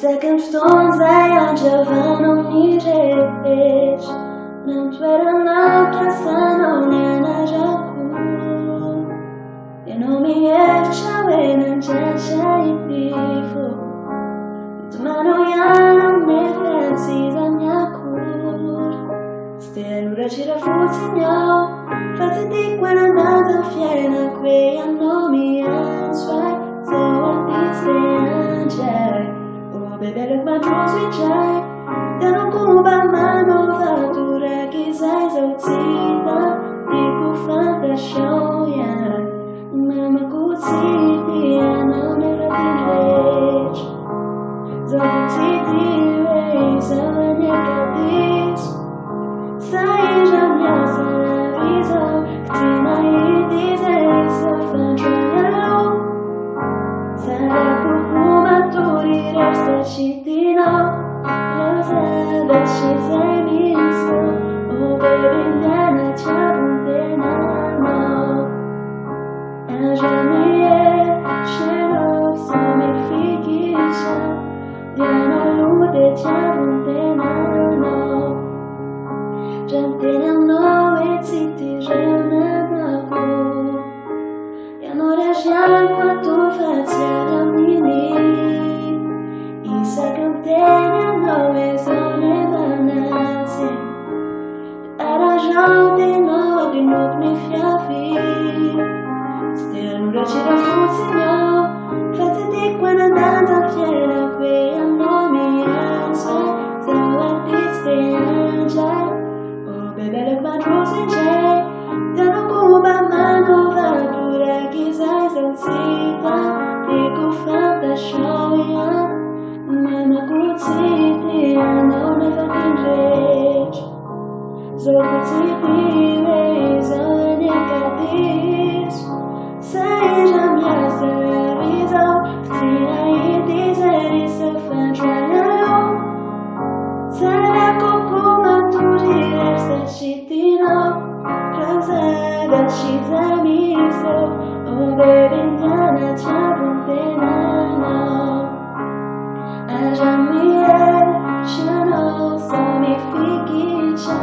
Second stones I giovano mi jesh Não tuera na casa não nena jacu E não me efcha we na jacha e vivo Tu mano ya não me fancies a minha cor Stelura gira fuzinho Faziti quando danza fiena Que a nome answai So a diste anjai Bebe look my drawers with jai Dano kuba manovatura Gizai zautida Dico fanta shoya Mama kutsiti Não never been rich Zautiti Reisa Nekadis Sai já me avisou Que tinha dizer Sofandro Maturi resta cittino Rosada ci sei visto Oh baby nana ci avuntenano E jamais sceno sono figisce Diano lude ci avuntenano Giantenano e zitti genanago E non reggiamo quanto faccia Nove zone bananze Arrangiante nove not me fiavi Stelura gira fuzinho Faziti quando danza fiera Que a nome answa So artiste anja Oh baby look my drawers in jay Dano kuba manovadura Gizai zauzita Dico fanta shoya Mama kutsiti, não never been rich So kutsiti, reisa nekadis Sai já me avisou Tinha e dizer isso fandraio Será kokuma turi resta chitino Rosada chizamiso Oh baby nana chavuntenano A jamais sceno sono figisce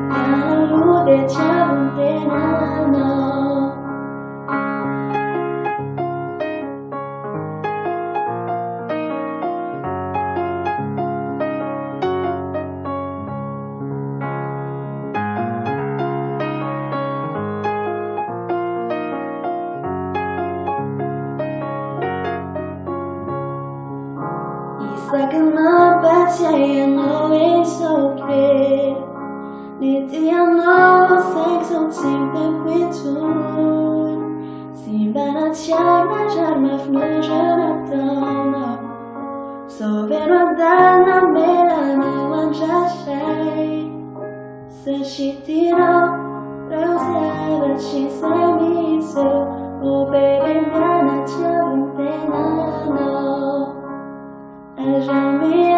Dalla lude ci avuntenano Second my I know it's okay Niti I know sex on simple quitun Simba na tiagna jarma fnu jonatana So vero dana mela no anjashai Se shitino Rosada ci sei miso Oh baby nana ci avuntenano A jamais